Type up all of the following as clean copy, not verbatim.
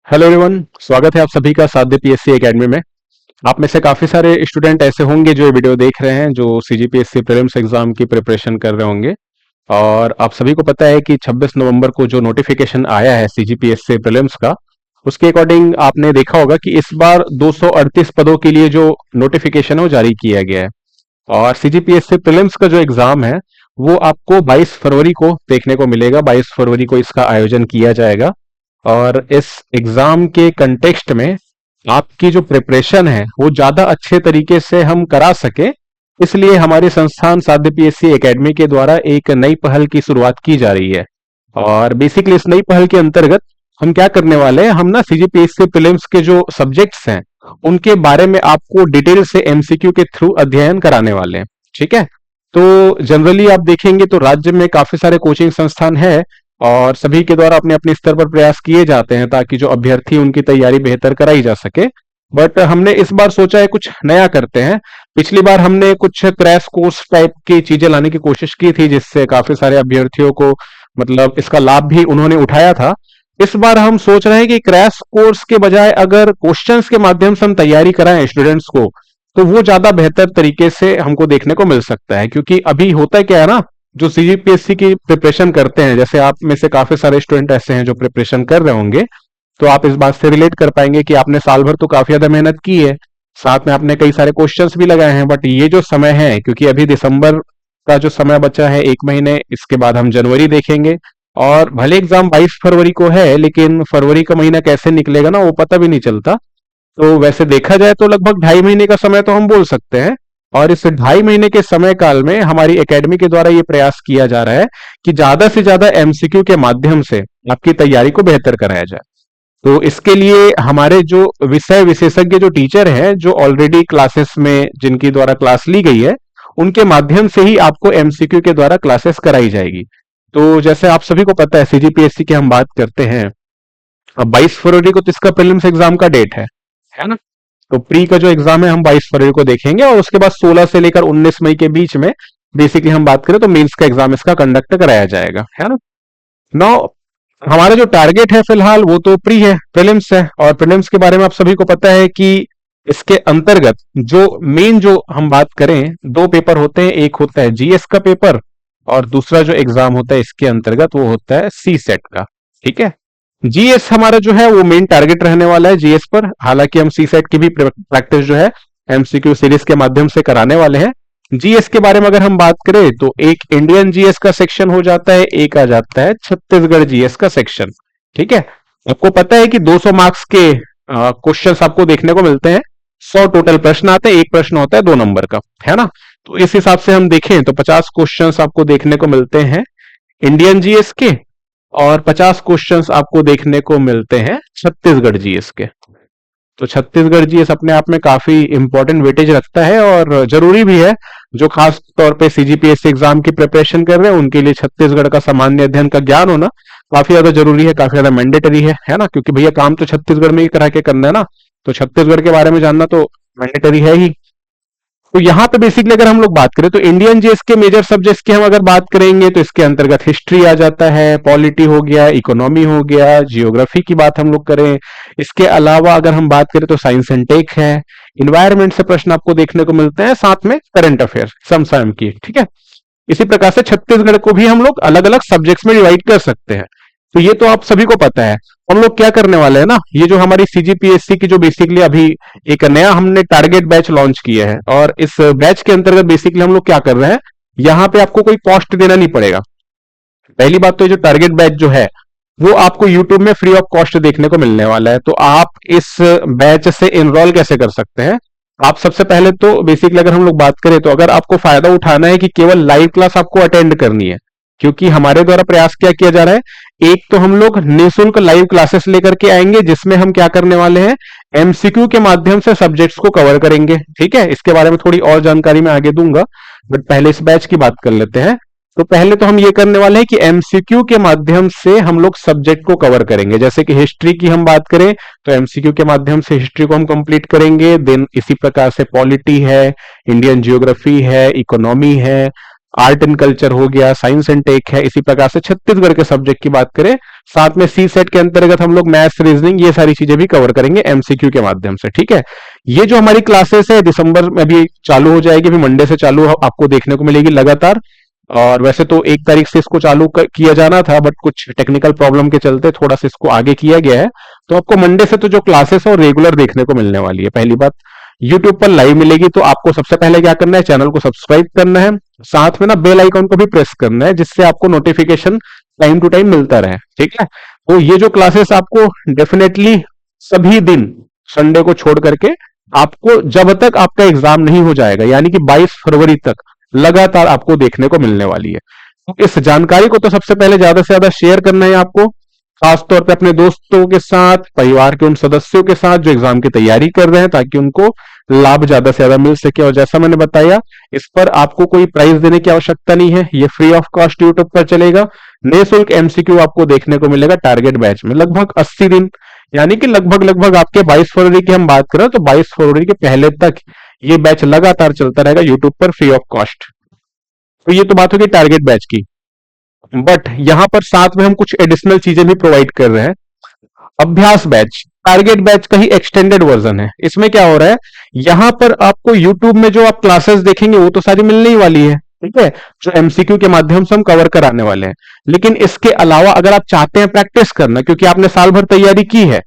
Hello everyone, स्वागत है आप सभी का साध्य पीएससी एकेडमी में। आप में से काफी सारे स्टूडेंट ऐसे होंगे जो ये वीडियो देख रहे हैं, जो सीजीपीएससी प्रीलिम्स एग्जाम की प्रिपरेशन कर रहे होंगे। और आप सभी को पता है कि 26 नवंबर को जो नोटिफिकेशन आया है सीजीपीएससी प्रीलिम्स का, उसके अकॉर्डिंग आपने देखा होगा कि इस बार 238 पदों के लिए जो नोटिफिकेशन है वो जारी किया गया है। और सीजीपीएससी प्रीलिम्स का जो एग्जाम है वो आपको 22 फरवरी को देखने को मिलेगा। 22 फरवरी को इसका आयोजन किया जाएगा। और इस एग्जाम के कंटेक्स्ट में आपकी जो प्रिपरेशन है वो ज्यादा अच्छे तरीके से हम करा सके, इसलिए हमारी संस्थान साध्य पीएससी एकेडमी के द्वारा एक नई पहल की शुरुआत की जा रही है। और बेसिकली इस नई पहल के अंतर्गत हम क्या करने वाले हैं, हम ना सीजीपीएससी प्रीलिम्स के जो सब्जेक्ट्स हैं उनके बारे में आपको डिटेल से एमसीक्यू के थ्रू अध्ययन कराने वाले हैं। ठीक है। तो जनरली आप देखेंगे तो राज्य में काफी सारे कोचिंग संस्थान है और सभी के द्वारा अपने अपने स्तर पर प्रयास किए जाते हैं ताकि जो अभ्यर्थी उनकी तैयारी बेहतर कराई जा सके। बट हमने इस बार सोचा है कुछ नया करते हैं। पिछली बार हमने कुछ क्रैश कोर्स टाइप की चीजें लाने की कोशिश की थी, जिससे काफी सारे अभ्यर्थियों को मतलब इसका लाभ भी उन्होंने उठाया था। इस बार हम सोच रहे हैं कि क्रैश कोर्स के बजाय अगर क्वेश्चंस के माध्यम से हम तैयारी कराएं स्टूडेंट्स को, तो वो ज्यादा बेहतर तरीके से हमको देखने को मिल सकता है। क्योंकि अभी होता है क्या है ना, जो सीजीपीएससी की प्रिपरेशन करते हैं, जैसे आप में से काफी सारे स्टूडेंट ऐसे हैं जो प्रिपरेशन कर रहे होंगे, तो आप इस बात से रिलेट कर पाएंगे कि आपने साल भर तो काफी ज्यादा मेहनत की है, साथ में आपने कई सारे क्वेश्चंस भी लगाए हैं। बट ये जो समय है, क्योंकि अभी दिसंबर का जो समय बचा है 1 महीने, इसके बाद हम जनवरी देखेंगे। और भले एग्जाम 22 फरवरी को है, लेकिन फरवरी का महीना कैसे निकलेगा ना वो पता भी नहीं चलता। तो वैसे देखा जाए तो लगभग 2.5 महीने का समय तो हम बोल सकते हैं। और इस 2.5 महीने के समय काल में हमारी एकेडमी के द्वारा ये प्रयास किया जा रहा है कि ज्यादा से ज्यादा एमसीक्यू के माध्यम से आपकी तैयारी को बेहतर कराया जाए। तो इसके लिए हमारे जो विषय विशेषज्ञ जो टीचर हैं, जो ऑलरेडी क्लासेस में जिनकी द्वारा क्लास ली गई है, उनके माध्यम से ही आपको एमसीक्यू के द्वारा क्लासेस कराई जाएगी। तो जैसे आप सभी को पता है, सीजीपीएससी की हम बात करते हैं, अब 22 फरवरी को तो इसका प्रीलिम्स एग्जाम का डेट है ना। तो प्री का जो एग्जाम है हम 22 फरवरी को देखेंगे, और उसके बाद 16 से लेकर 19 मई के बीच में बेसिकली हम बात करें तो मेंस का एग्जाम इसका कंडक्ट कराया जाएगा, है ना। नौ हमारा जो टारगेट है फिलहाल वो तो प्री है, प्रीलिम्स है। और प्रीलिम्स के बारे में आप सभी को पता है कि इसके अंतर्गत जो मेन जो हम बात करें, दो पेपर होते हैं। एक होता है जीएस का पेपर, और दूसरा जो एग्जाम होता है इसके अंतर्गत वो होता है सी सेट का। ठीक है। जीएस हमारा जो है वो मेन टारगेट रहने वाला है जीएस पर। हालांकि हम सी सेट की भी प्रैक्टिस जो है एमसीक्यू सीरीज के माध्यम से कराने वाले हैं। जीएस के बारे में अगर हम बात करें तो एक इंडियन जीएस का सेक्शन हो जाता है, एक आ जाता है छत्तीसगढ़ जीएस का सेक्शन। ठीक है। आपको पता है कि 200 मार्क्स के क्वेश्चंस आपको देखने को मिलते हैं। 100 टोटल प्रश्न आते हैं, एक प्रश्न होता है 2 नंबर का, है ना। तो इस हिसाब से हम देखें तो 50 क्वेश्चंस आपको देखने को मिलते हैं इंडियन जीएस के, और 50 क्वेश्चंस आपको देखने को मिलते हैं छत्तीसगढ़ जीएस के। तो छत्तीसगढ़ जीएस अपने आप में काफी इंपॉर्टेंट वेटेज रखता है और जरूरी भी है। जो खास तौर पे सीजीपीएससी एग्जाम की प्रिपरेशन कर रहे हैं उनके लिए छत्तीसगढ़ का सामान्य अध्ययन का ज्ञान होना काफी ज्यादा जरूरी है, काफी ज्यादा मैंडेटरी है ना। क्योंकि भैया काम तो छत्तीसगढ़ में ही करा के करना है ना, तो छत्तीसगढ़ के बारे में जानना तो मैंडेटरी है ही। तो यहाँ पे बेसिकली अगर हम लोग बात करें तो इंडियन जीएस के मेजर सब्जेक्ट्स की हम अगर बात करेंगे तो इसके अंतर्गत हिस्ट्री आ जाता है, पॉलिटी हो गया, इकोनॉमी हो गया, जियोग्राफी की बात हम लोग करें। इसके अलावा अगर हम बात करें तो साइंस एंड टेक है, इन्वायरमेंट से प्रश्न आपको देखने को मिलते हैं, साथ में करंट अफेयर समसामयिक की। ठीक है। इसी प्रकार से छत्तीसगढ़ को भी हम लोग अलग अलग सब्जेक्ट्स में डिवाइड कर सकते हैं। तो ये तो आप सभी को पता है। हम लोग क्या करने वाले हैं ना, ये जो हमारी सीजीपीएससी की जो बेसिकली अभी एक नया हमने टारगेट बैच लॉन्च किया है, और इस बैच के अंतर्गत बेसिकली हम लोग क्या कर रहे हैं, यहाँ पे आपको कोई कॉस्ट देना नहीं पड़ेगा। पहली बात तो ये जो टारगेट बैच जो है वो आपको यूट्यूब में फ्री ऑफ कॉस्ट देखने को मिलने वाला है। तो आप इस बैच से इनरोल कैसे कर सकते हैं? आप सबसे पहले तो बेसिकली अगर हम लोग बात करें तो अगर आपको फायदा उठाना है कि केवल लाइव क्लास आपको अटेंड करनी है, क्योंकि हमारे द्वारा प्रयास क्या किया जा रहा है, एक तो हम लोग निःशुल्क लाइव क्लासेस लेकर के आएंगे जिसमें हम क्या करने वाले हैं, एमसीक्यू के माध्यम से सब्जेक्ट्स को कवर करेंगे। ठीक है। इसके बारे में थोड़ी और जानकारी मैं आगे दूंगा, बट पहले इस बैच की बात कर लेते हैं। तो पहले तो हम ये करने वाले हैं कि एमसीक्यू के माध्यम से हम लोग सब्जेक्ट को कवर करेंगे। जैसे कि हिस्ट्री की हम बात करें तो एमसीक्यू के माध्यम से हिस्ट्री को हम कंप्लीट करेंगे। देन इसी प्रकार से पॉलिटी है, इंडियन जियोग्राफी है, इकोनॉमी है, आर्ट एंड कल्चर हो गया, साइंस एंड टेक है। इसी प्रकार से छत्तीसगढ़ के सब्जेक्ट की बात करें, साथ में सी सेट के अंतर्गत हम लोग मैथ्स, रीजनिंग, ये सारी चीजें भी कवर करेंगे एमसीक्यू के माध्यम से। ठीक है, ये जो हमारी क्लासेस है दिसंबर में अभी चालू हो जाएगी, अभी मंडे से चालू आपको देखने को मिलेगी लगातार। और वैसे तो 1 तारीख से इसको चालू किया जाना था, बट कुछ टेक्निकल प्रॉब्लम के चलते थोड़ा सा इसको आगे किया गया है। तो आपको मंडे से तो जो क्लासेस है वो रेगुलर देखने को मिलने वाली है। पहली बात, यूट्यूब पर लाइव मिलेगी, तो आपको सबसे पहले क्या करना है, चैनल को सब्सक्राइब करना है, साथ में ना बेल आइकॉन को भी प्रेस करना है, जिससे आपको नोटिफिकेशन टाइम टू टाइम मिलता रहे। ठीक है, तो ये जो क्लासेस आपको डेफिनेटली सभी दिन संडे को छोड़ करके आपको जब तक आपका एग्जाम नहीं हो जाएगा, यानी कि 22 फरवरी तक लगातार आपको देखने को मिलने वाली है। तो इस जानकारी को तो सबसे पहले ज्यादा से ज्यादा शेयर करना है आपको, खासतौर पे अपने दोस्तों के साथ, परिवार के उन सदस्यों के साथ जो एग्जाम की तैयारी कर रहे हैं, ताकि उनको लाभ ज्यादा से ज्यादा मिल सके। और जैसा मैंने बताया, इस पर आपको कोई प्राइस देने की आवश्यकता नहीं है, ये फ्री ऑफ कॉस्ट यूट्यूब पर चलेगा। निःशुल्क एमसीक्यू आपको देखने को मिलेगा टारगेट बैच में, लगभग 80 दिन, यानी कि लगभग लगभग आपके 22 फरवरी की हम बात करें तो 22 फरवरी के पहले तक ये बैच लगातार चलता रहेगा यूट्यूब पर फ्री ऑफ कॉस्ट। तो ये तो बात होगी टारगेट बैच की, बट यहां पर साथ में हम कुछ एडिशनल चीजें भी प्रोवाइड कर रहे हैं। अभ्यास बैच टारगेट बैच का ही एक्सटेंडेड वर्जन है। इसमें क्या हो रहा है, यहां पर आपको यूट्यूब में जो आप क्लासेस देखेंगे वो तो सारी मिलने ही वाली है, ठीक है, जो एमसीक्यू के माध्यम से हम कवर कराने वाले हैं। लेकिन इसके अलावा अगर आप चाहते हैं प्रैक्टिस करना, क्योंकि आपने साल भर तैयारी की है,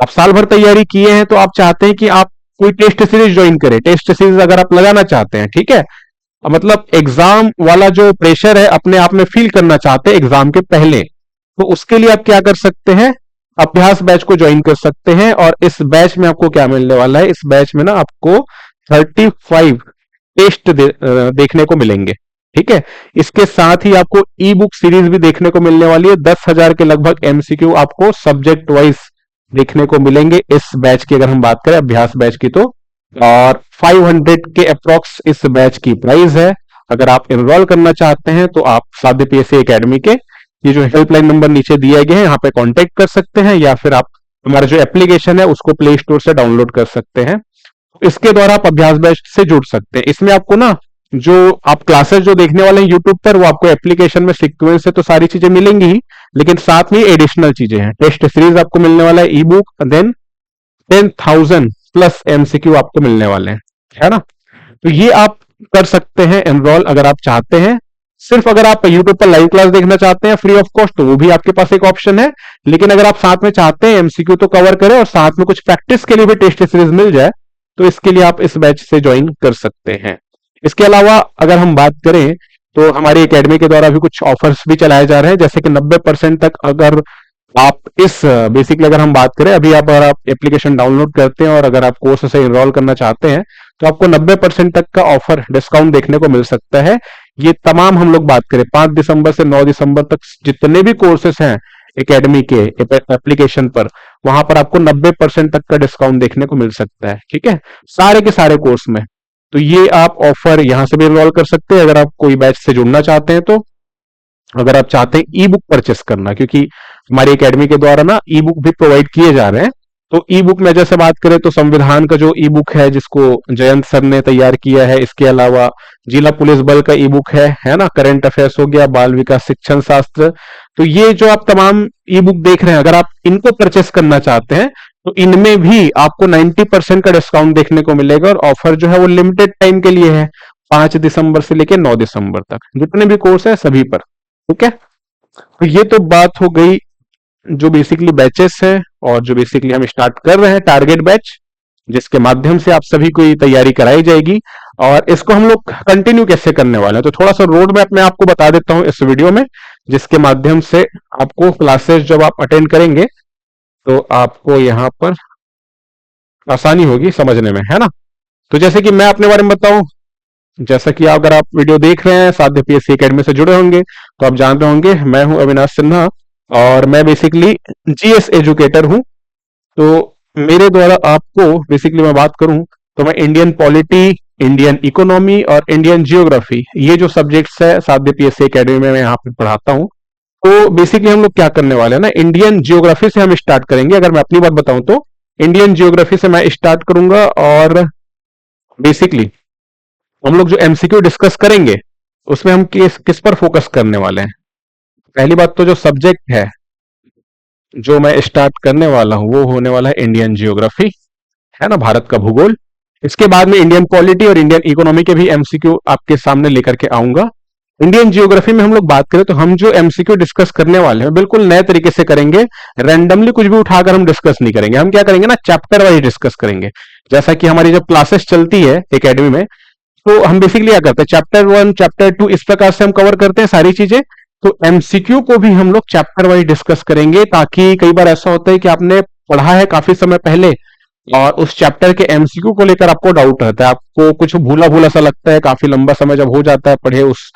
आप साल भर तैयारी किए हैं, तो आप चाहते हैं कि आप कोई टेस्ट सीरीज ज्वाइन करें, टेस्ट सीरीज अगर आप लगाना चाहते हैं, ठीक है, मतलब एग्जाम वाला जो प्रेशर है अपने आप में फील करना चाहते हैं एग्जाम के पहले, तो उसके लिए आप क्या कर सकते हैं, अभ्यास बैच को ज्वाइन कर सकते हैं। और इस बैच में आपको क्या मिलने वाला है, इस बैच में ना आपको 35 टेस्ट देखने को मिलेंगे। ठीक है, इसके साथ ही आपको ई बुक सीरीज भी देखने को मिलने वाली है। 10,000 के लगभग एमसीक्यू आपको सब्जेक्ट वाइज देखने को मिलेंगे इस बैच की, अगर हम बात करें अभ्यास बैच की तो। और 500 के अप्रोक्स इस बैच की प्राइस है। अगर आप एनरोल करना चाहते हैं तो आप साध्य पीएससी एकेडमी के ये जो हेल्पलाइन नंबर नीचे दिए गए हैं यहाँ पे कांटेक्ट कर सकते हैं, या फिर आप हमारा जो एप्लीकेशन है उसको प्ले स्टोर से डाउनलोड कर सकते हैं। इसके द्वारा आप अभ्यास बैच से जुड़ सकते हैं। इसमें आपको ना जो आप क्लासेस जो देखने वाले हैं यूट्यूब पर, वो आपको एप्लीकेशन में सीक्वेंस से तो सारी चीजें मिलेंगी ही, लेकिन साथ में एडिशनल चीजें हैं। टेस्ट सीरीज आपको मिलने वाला है, ebook, then 10,000 plus MCQ आपको मिलने वाले हैं, है ना। तो ये आप कर सकते हैं एनरोल अगर आप चाहते हैं। सिर्फ अगर आप यूट्यूब पर लाइव क्लास देखना चाहते हैं फ्री ऑफ कॉस्ट, तो वो भी आपके पास एक ऑप्शन है। लेकिन अगर आप साथ में चाहते हैं एमसीक्यू तो कवर करें और साथ में कुछ प्रैक्टिस के लिए भी टेस्ट सीरीज मिल जाए, तो इसके लिए आप इस बैच से ज्वाइन कर सकते हैं। इसके अलावा अगर हम बात करें तो हमारी एकेडमी के द्वारा भी कुछ ऑफर्स भी चलाए जा रहे हैं, जैसे कि 90% तक अगर आप इस बेसिकली अगर हम बात करें, अभी अगर आप एप्लीकेशन डाउनलोड करते हैं और अगर आप कोर्स से इनरोल करना चाहते हैं तो आपको 90% तक का ऑफर डिस्काउंट देखने को मिल सकता है। ये तमाम हम लोग बात करें 5 दिसंबर से 9 दिसंबर तक जितने भी कोर्सेस हैं एकेडमी के एप्लीकेशन पर, वहां पर आपको 90% तक का डिस्काउंट देखने को मिल सकता है। ठीक है, सारे के सारे कोर्स में। तो ये आप ऑफर यहां से भी इनरोल कर सकते हैं अगर आप कोई बैच से जुड़ना चाहते हैं तो। अगर आप चाहते हैं ई बुक परचेस करना, क्योंकि हमारी एकेडमी के द्वारा ना ई बुक भी प्रोवाइड किए जा रहे हैं, तो ई बुक में जैसे बात करें तो संविधान का जो ई बुक है जिसको जयंत सर ने तैयार किया है, इसके अलावा जिला पुलिस बल का ई बुक है ना, करंट अफेयर्स हो गया, बाल विकास शिक्षण शास्त्र, तो ये जो आप तमाम ई बुक देख रहे हैं, अगर आप इनको परचेस करना चाहते हैं तो इनमें भी आपको 90% का डिस्काउंट देखने को मिलेगा। और ऑफर जो है वो लिमिटेड टाइम के लिए है, 5 दिसंबर से लेकर 9 दिसंबर तक जितने भी कोर्स है सभी पर। ठीक है, तो ये तो बात हो गई जो बेसिकली बैचेस है और जो बेसिकली हम स्टार्ट कर रहे हैं टारगेट बैच, जिसके माध्यम से आप सभी को ये तैयारी कराई जाएगी। और इसको हम लोग कंटिन्यू कैसे करने वाले हैं, तो थोड़ा सा रोड मैप मैं आपको बता देता हूं इस वीडियो में, जिसके माध्यम से आपको क्लासेस जब आप अटेंड करेंगे तो आपको यहां पर आसानी होगी समझने में, है ना। तो जैसे कि मैं अपने बारे में बताऊं, जैसा कि अगर आप वीडियो देख रहे हैं साध्य पीएससी एकेडमी से जुड़े होंगे तो आप जानते होंगे मैं हूं अविनाश सिन्हा और मैं बेसिकली जीएस एजुकेटर हूं। तो मेरे द्वारा आपको बेसिकली मैं बात करूं तो मैं इंडियन पॉलिटी, इंडियन इकोनॉमी और इंडियन जियोग्राफी, ये जो सब्जेक्ट्स है साध्य पीएससी एकेडमी में मैं यहाँ पे पढ़ाता हूं। तो बेसिकली हम लोग क्या करने वाले हैं ना, इंडियन जियोग्राफी से हम स्टार्ट करेंगे। अगर मैं अपनी बात बताऊं तो इंडियन जियोग्राफी से मैं स्टार्ट करूंगा और बेसिकली हम लोग जो एमसीक्यू डिस्कस करेंगे उसमें हम किस किस पर फोकस करने वाले हैं। पहली बात तो जो सब्जेक्ट है जो मैं स्टार्ट करने वाला हूं वो होने वाला है इंडियन जियोग्राफी, है ना, भारत का भूगोल। इसके बाद में इंडियन पॉलिटी और इंडियन इकोनॉमी के भी एमसीक्यू आपके सामने लेकर के आऊंगा। इंडियन जियोग्राफी में हम लोग बात करें तो हम जो एमसीक्यू डिस्कस करने वाले हैं बिल्कुल नए तरीके से करेंगे। रैंडमली कुछ भी उठाकर हम डिस्कस नहीं करेंगे। हम क्या करेंगे ना, चैप्टर वाइज डिस्कस करेंगे। जैसा कि हमारी जब क्लासेस चलती है एकेडमी में, तो हम बेसिकली क्या करते हैं, चैप्टर वन चैप्टर टू इस प्रकार से हम कवर करते हैं सारी चीजें। तो एमसीक्यू को भी हम लोग चैप्टर वाइज डिस्कस करेंगे, ताकि कई बार ऐसा होता है कि आपने पढ़ा है काफी समय पहले और उस चैप्टर के एमसीक्यू को लेकर आपको डाउट रहता है, आपको कुछ भूला भूला सा लगता है, काफी लंबा समय जब हो जाता है पढ़े उस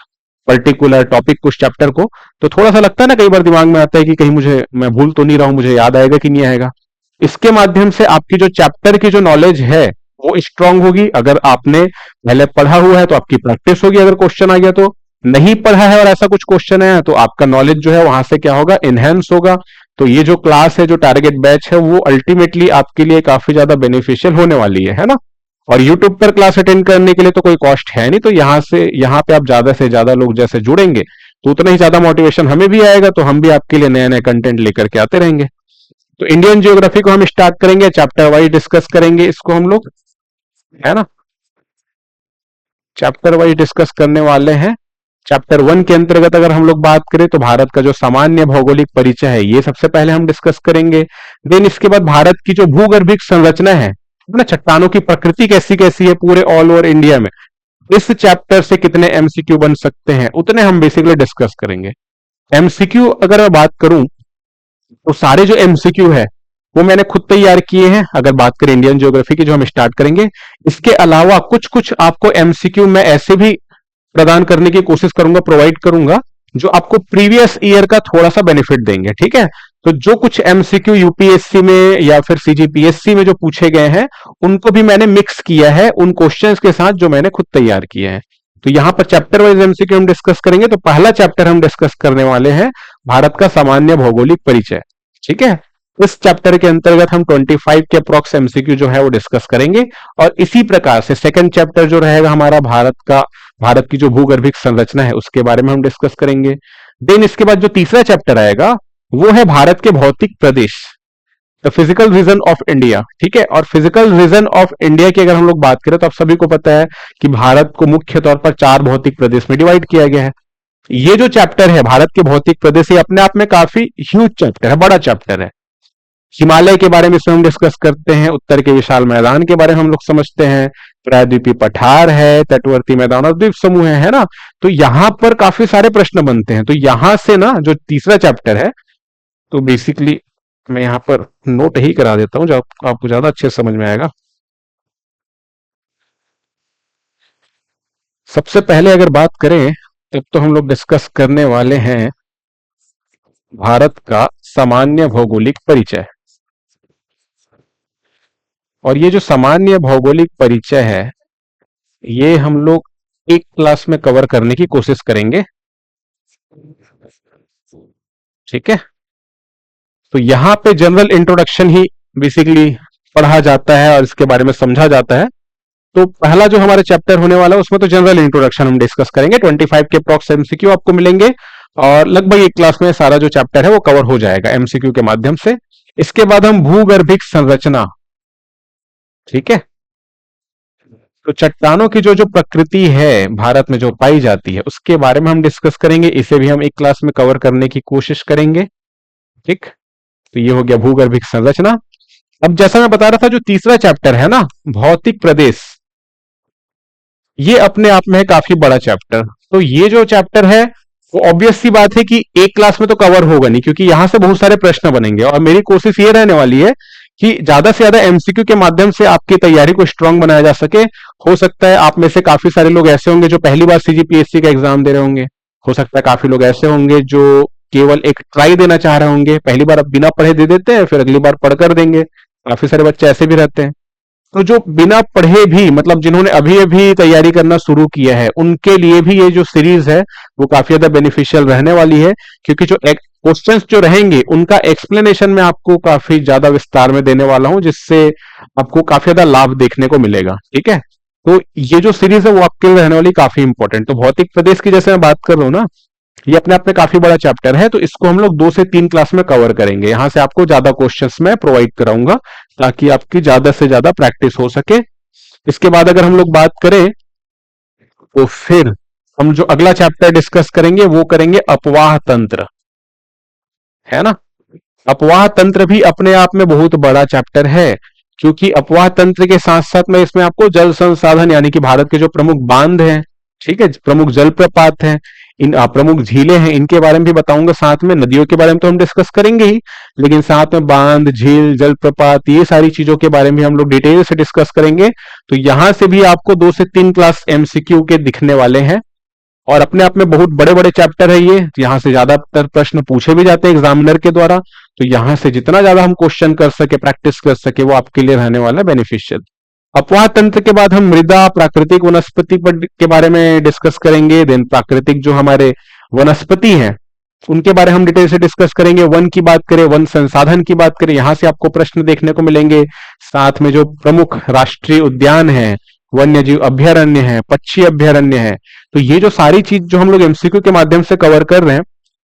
पर्टिकुलर टॉपिक को, उस चैप्टर को, तो थोड़ा सा लगता है ना, कई बार दिमाग में आता है कि कहीं मुझे मैं भूल तो नहीं रहा हूं, मुझे याद आएगा कि नहीं आएगा। इसके माध्यम से आपकी जो चैप्टर की जो नॉलेज है वो स्ट्रांग होगी। अगर आपने पहले पढ़ा हुआ है तो आपकी प्रैक्टिस होगी, अगर क्वेश्चन आ गया तो। नहीं पढ़ा है और ऐसा कुछ क्वेश्चन है तो आपका नॉलेज जो है वहां से क्या होगा, इनहेंस होगा। तो ये जो क्लास है, जो टारगेट बैच है, वो अल्टीमेटली आपके लिए काफी ज्यादा बेनिफिशियल होने वाली है ना। और यूट्यूब पर क्लास अटेंड करने के लिए तो कोई कॉस्ट है नहीं, तो यहाँ पे आप ज्यादा से ज्यादा लोग जैसे जुड़ेंगे तो उतना ही ज्यादा मोटिवेशन हमें भी आएगा, तो हम भी आपके लिए नए नए कंटेंट लेकर के आते रहेंगे। तो इंडियन जियोग्राफी को हम स्टार्ट करेंगे, चैप्टर वाइज डिस्कस करेंगे इसको हम लोग, है ना। चैप्टर वाइज डिस्कस करने वाले हैं। चैप्टर वन के अंतर्गत अगर हम लोग बात करें तो भारत का जो सामान्य भौगोलिक परिचय है ये सबसे पहले हम डिस्कस करेंगे। देन इसके बाद भारत की जो भूगर्भिक संरचना है ना, चट्टानों की प्रकृति कैसी कैसी है पूरे ऑल ओवर इंडिया में, इस चैप्टर से कितने एमसीक्यू बन सकते हैं उतने हम बेसिकली डिस्कस करेंगे। एमसीक्यू अगर मैं बात करूं तो सारे जो एमसीक्यू है वो मैंने खुद तैयार किए हैं, अगर बात करें इंडियन ज्योग्राफी की जो हम स्टार्ट करेंगे। इसके अलावा कुछ कुछ आपको एमसीक्यू मैं ऐसे भी प्रदान करने की कोशिश करूंगा, प्रोवाइड करूंगा, जो आपको प्रीवियस ईयर का थोड़ा सा बेनिफिट देंगे, ठीक है। तो जो कुछ एमसीक्यू यूपीएससी में या फिर सीजीपीएससी में जो पूछे गए हैं उनको भी मैंने मिक्स किया है उन क्वेश्चंस के साथ जो मैंने खुद तैयार किए हैं। तो यहां पर चैप्टर वाइज एमसीक्यू हम डिस्कस करेंगे। तो पहला चैप्टर हम डिस्कस करने वाले हैं भारत का सामान्य भौगोलिक परिचय, ठीक है। इस चैप्टर के अंतर्गत हम 25 के अप्रॉक्स एमसीक्यू जो है वो डिस्कस करेंगे। और इसी प्रकार से सेकंड चैप्टर जो रहेगा हमारा भारत की जो भूगर्भिक संरचना है उसके बारे में हम डिस्कस करेंगे। देन इसके बाद जो तीसरा चैप्टर आएगा वो है भारत के भौतिक प्रदेश, the physical region of India, ठीक है। और फिजिकल रीजन ऑफ इंडिया की अगर हम लोग बात करें तो आप सभी को पता है कि भारत को मुख्य तौर पर 4 भौतिक प्रदेश में डिवाइड किया गया है। ये जो चैप्टर है भारत के भौतिक प्रदेश, ये अपने आप में काफी ह्यूज चैप्टर है, बड़ा चैप्टर है। हिमालय के बारे में इसमें हम डिस्कस करते हैं, उत्तर के विशाल मैदान के बारे में हम लोग समझते हैं, प्रायद्वीपीय पठार है, तटवर्ती मैदान और द्वीप समूह है ना। तो यहां पर काफी सारे प्रश्न बनते हैं। तो यहां से ना जो तीसरा चैप्टर है, तो बेसिकली मैं यहां पर नोट ही करा देता हूं जो आपको ज्यादा अच्छे से समझ में आएगा। सबसे पहले अगर बात करें तब तो हम लोग डिस्कस करने वाले हैं भारत का सामान्य भौगोलिक परिचय। और ये जो सामान्य भौगोलिक परिचय है ये हम लोग एक क्लास में कवर करने की कोशिश करेंगे, ठीक है। तो यहां पे जनरल इंट्रोडक्शन ही बेसिकली पढ़ा जाता है और इसके बारे में समझा जाता है। तो पहला जो हमारा चैप्टर होने वाला है उसमें तो जनरल इंट्रोडक्शन हम डिस्कस करेंगे। 25 के अप्रॉक्स एमसीक्यू आपको मिलेंगे और लगभग एक क्लास में सारा जो चैप्टर है वो कवर हो जाएगा एमसीक्यू के माध्यम से। इसके बाद हम भूगर्भिक संरचना, ठीक है। तो चट्टानों की जो जो प्रकृति है भारत में जो पाई जाती है उसके बारे में हम डिस्कस करेंगे, इसे भी हम एक क्लास में कवर करने की कोशिश करेंगे, ठीक। तो ये हो गया भूगर्भिक संरचना। अब जैसा मैं बता रहा था जो तीसरा चैप्टर है ना, भौतिक प्रदेश, ये अपने आप में है काफी बड़ा चैप्टर। तो ये जो चैप्टर है वो ऑब्वियस सी बात है कि एक क्लास में तो कवर होगा नहीं, क्योंकि यहां से बहुत सारे प्रश्न बनेंगे और मेरी कोशिश ये रहने वाली है कि ज्यादा से ज्यादा एमसीक्यू के माध्यम से आपकी तैयारी को स्ट्रांग बनाया जा सके। हो सकता है आप में से काफी सारे लोग ऐसे होंगे जो पहली बार सीजीपीएससी का एग्जाम दे रहे होंगे, हो सकता है काफी लोग ऐसे होंगे जो केवल एक ट्राई देना चाह रहे होंगे, पहली बार अब बिना पढ़े दे देते हैं फिर अगली बार पढ़ कर देंगे, काफी सारे बच्चे ऐसे भी रहते हैं। तो जो बिना पढ़े भी, मतलब जिन्होंने अभी अभी तैयारी करना शुरू किया है, उनके लिए भी ये जो सीरीज है वो काफी ज्यादा बेनिफिशियल रहने वाली है, क्योंकि जो क्वेश्चंस जो रहेंगे उनका एक्सप्लेनेशन मैं आपको काफी ज्यादा विस्तार में देने वाला हूं, जिससे आपको काफी ज्यादा लाभ देखने को मिलेगा, ठीक है। तो ये जो सीरीज है वो आपके लिए रहने वाली काफी इंपॉर्टेंट। तो भौतिक प्रदेश की जैसे मैं बात कर रहा हूँ ना, ये अपने आप में काफी बड़ा चैप्टर है, तो इसको हम लोग 2 से 3 क्लास में कवर करेंगे। यहां से आपको ज्यादा क्वेश्चंस मैं प्रोवाइड कराऊंगा ताकि आपकी ज्यादा से ज्यादा प्रैक्टिस हो सके। इसके बाद अगर हम लोग बात करें तो फिर हम जो अगला चैप्टर डिस्कस करेंगे वो करेंगे अपवाह तंत्र, है ना। अपवाह तंत्र भी अपने आप में बहुत बड़ा चैप्टर है, क्योंकि अपवाह तंत्र के साथ साथ मैं इसमें आपको जल संसाधन यानी कि भारत के जो प्रमुख बांध हैं, ठीक है, प्रमुख जलप्रपात हैं, इन प्रमुख झीलें हैं, इनके बारे में भी बताऊंगा। साथ में नदियों के बारे में तो हम डिस्कस करेंगे ही, लेकिन साथ में बांध, झील, जलप्रपात, ये सारी चीजों के बारे में हम लोग डिटेल से डिस्कस करेंगे। तो यहां से भी आपको 2 से 3 क्लास एमसीक्यू के दिखने वाले हैं, और अपने आप में बहुत बड़े बड़े चैप्टर है ये। यहाँ से ज्यादातर प्रश्न पूछे भी जाते हैं एग्जामिनर के द्वारा, तो यहाँ से जितना ज्यादा हम क्वेश्चन कर सके, प्रैक्टिस कर सके, वो आपके लिए रहने वाला बेनिफिशियल। अपवाह तंत्र के बाद हम मृदा, प्राकृतिक वनस्पति के बारे में डिस्कस करेंगे। देन प्राकृतिक जो हमारे वनस्पति हैं उनके बारे में हम डिटेल से डिस्कस करेंगे। वन की बात करें, वन संसाधन की बात करें, यहां से आपको प्रश्न देखने को मिलेंगे। साथ में जो प्रमुख राष्ट्रीय उद्यान है, वन्य जीव अभ्यारण्य है, पक्षी अभ्यारण्य है, तो ये जो सारी चीज जो हम लोग एमसीक्यू के माध्यम से कवर कर रहे हैं,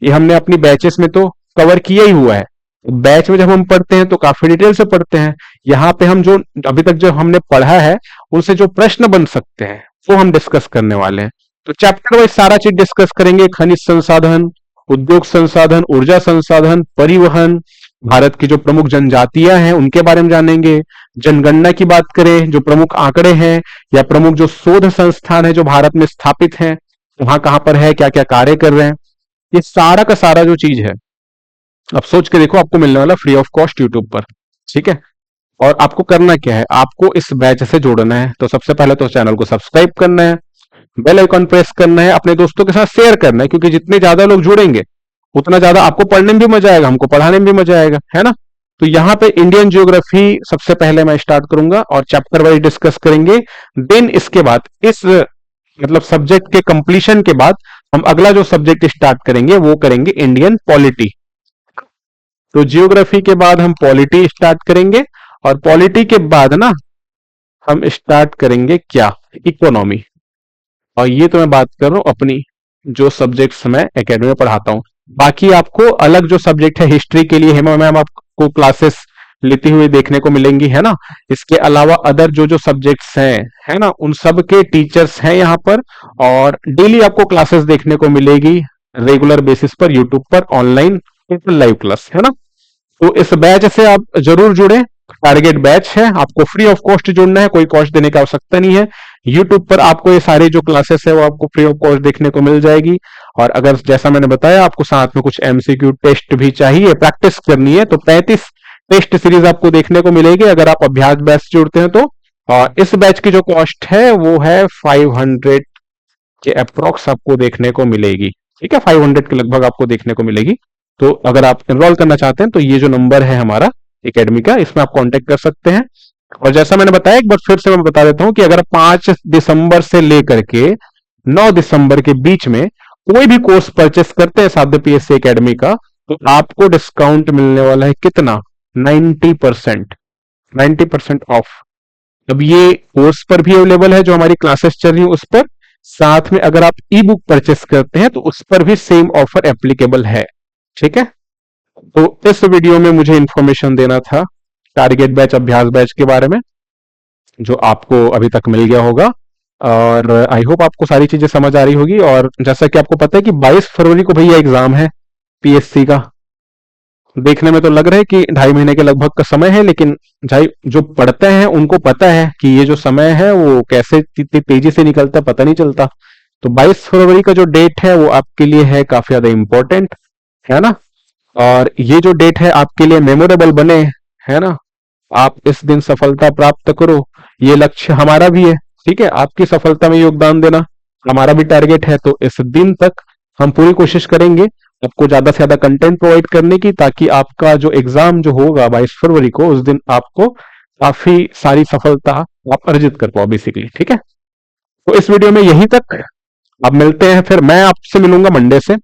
ये हमने अपनी बैचेस में तो कवर किया ही हुआ है। बैच में जब हम पढ़ते हैं तो काफी डिटेल से पढ़ते हैं। यहाँ पे हम जो अभी तक जो हमने पढ़ा है उनसे जो प्रश्न बन सकते हैं वो हम डिस्कस करने वाले हैं। तो चैप्टर वाइज सारा चीज डिस्कस करेंगे। खनिज संसाधन, उद्योग संसाधन, ऊर्जा संसाधन, परिवहन, भारत की जो प्रमुख जनजातियां हैं उनके बारे में जानेंगे। जनगणना की बात करें, जो प्रमुख आंकड़े हैं या प्रमुख जो शोध संस्थान है जो भारत में स्थापित हैं, वहां कहां पर है, क्या क्या कार्य कर रहे हैं, ये सारा का सारा जो चीज है, अब सोच के देखो, आपको मिलने वाला फ्री ऑफ कॉस्ट यूट्यूब पर, ठीक है। और आपको करना क्या है, आपको इस बैच से जोड़ना है। तो सबसे पहले तो चैनल को सब्सक्राइब करना है, बेल आइकन प्रेस करना है, अपने दोस्तों के साथ शेयर करना है, क्योंकि जितने ज्यादा लोग जुड़ेंगे उतना ज्यादा आपको पढ़ने में भी मजा आएगा, हमको पढ़ाने में भी मजा आएगा, है ना। तो यहाँ पे इंडियन ज्योग्राफी सबसे पहले मैं स्टार्ट करूंगा और चैप्टर वाइज डिस्कस करेंगे। देन इसके बाद इस मतलब सब्जेक्ट के कंप्लीशन के बाद हम अगला जो सब्जेक्ट स्टार्ट करेंगे वो करेंगे इंडियन पॉलिटी। तो जियोग्राफी के बाद हम पॉलिटी स्टार्ट करेंगे, और पॉलिटी के बाद ना हम स्टार्ट करेंगे क्या, इकोनॉमी। और ये तो मैं बात कर रहा हूं अपनी जो सब्जेक्ट्स मैं एकेडमी में पढ़ाता हूं। बाकी आपको अलग जो सब्जेक्ट है हिस्ट्री के लिए हेमा मैम आपको क्लासेस लेती हुई देखने को मिलेंगी, है ना। इसके अलावा अदर जो जो सब्जेक्ट्स हैं, है ना, उन सब के टीचर्स हैं यहाँ पर, और डेली आपको क्लासेस देखने को मिलेगी रेगुलर बेसिस पर यूट्यूब पर, ऑनलाइन लाइव क्लास, है ना। तो इस बैच से आप जरूर जुड़े, टारगेट बैच है, आपको फ्री ऑफ कॉस्ट जुड़ना है, कोई कॉस्ट देने की आवश्यकता नहीं है। यूट्यूब पर आपको ये सारी जो क्लासेस है वो आपको फ्री ऑफ कॉस्ट देखने को मिल जाएगी। और अगर जैसा मैंने बताया आपको साथ में कुछ एमसीक्यू टेस्ट भी चाहिए, प्रैक्टिस करनी है, तो 35 टेस्ट सीरीज आपको देखने को मिलेगी अगर आप अभ्यास बैच से जुड़ते हैं तो। और इस बैच की जो कॉस्ट है वो है 500 के अप्रोक्स आपको देखने को मिलेगी, ठीक है, 500 के लगभग आपको देखने को मिलेगी। तो अगर आप एनरोल करना चाहते हैं तो ये जो नंबर है हमारा एकेडमी का, इसमें आप कांटेक्ट कर सकते हैं। और जैसा मैंने बताया, एक बार फिर से मैं बता देता हूं कि अगर 5 दिसंबर से लेकर के 9 दिसंबर के बीच में कोई भी कोर्स परचेस करते हैं साध्य पीएससी एकेडमी का, तो आपको डिस्काउंट मिलने वाला है कितना, 90%, 90% ऑफ। अब ये कोर्स पर भी अवेलेबल है, जो हमारी क्लासेस चल रही है उस पर, साथ में अगर आप ई बुक परचेस करते हैं तो उस पर भी सेम ऑफर एप्लीकेबल है, ठीक है। तो इस वीडियो में मुझे इंफॉर्मेशन देना था टारगेट बैच, अभ्यास बैच के बारे में, जो आपको अभी तक मिल गया होगा। और आई होप आपको सारी चीजें समझ आ रही होगी। और जैसा कि आपको पता है कि 22 फरवरी को भैया एग्जाम है पीएससी का। देखने में तो लग रहा है कि 2.5 महीने के लगभग का समय है, लेकिन भाई जो पढ़ते हैं उनको पता है कि ये जो समय है वो कैसे इतनी तेजी से निकलता है, पता नहीं चलता। तो 22 फरवरी का जो डेट है वो आपके लिए है काफी ज्यादा इंपॉर्टेंट, है ना। और ये जो डेट है आपके लिए मेमोरेबल बने, है ना, आप इस दिन सफलता प्राप्त करो, ये लक्ष्य हमारा भी है, ठीक है। आपकी सफलता में योगदान देना हमारा भी टारगेट है। तो इस दिन तक हम पूरी कोशिश करेंगे आपको ज्यादा से ज्यादा कंटेंट प्रोवाइड करने की, ताकि आपका जो एग्जाम जो होगा 22 फरवरी को, उस दिन आपको काफी सारी सफलता आप अर्जित कर पाओ बेसिकली, ठीक है। तो इस वीडियो में यहीं तक, अब मिलते हैं, फिर मैं आपसे मिलूंगा मंडे से।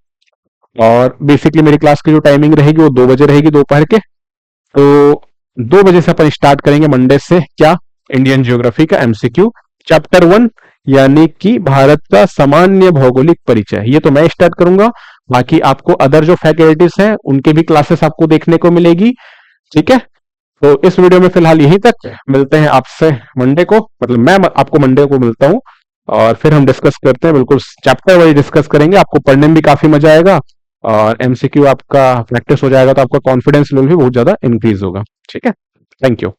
और बेसिकली मेरी क्लास की जो टाइमिंग रहेगी वो 2 बजे रहेगी दोपहर के। तो 2 बजे से अपन स्टार्ट करेंगे मंडे से क्या, इंडियन ज्योग्राफी का एमसीक्यू। चैप्टर 1 यानी कि भारत का सामान्य भौगोलिक परिचय, ये तो मैं स्टार्ट करूंगा। बाकी आपको अदर जो फैकल्टीज हैं उनके भी क्लासेस आपको देखने को मिलेगी। ठीक है, तो इस वीडियो में फिलहाल यहीं तक, मिलते हैं आपसे मंडे को, मतलब मैं आपको मंडे को मिलता हूं और फिर हम डिस्कस करते हैं, बिल्कुल चैप्टर वाइज डिस्कस करेंगे। आपको पढ़ने में भी काफी मजा आएगा और एमसीक्यू आपका प्रैक्टिस हो जाएगा, तो आपका कॉन्फिडेंस लेवल भी बहुत ज्यादा इंक्रीज होगा। ठीक है, थैंक यू।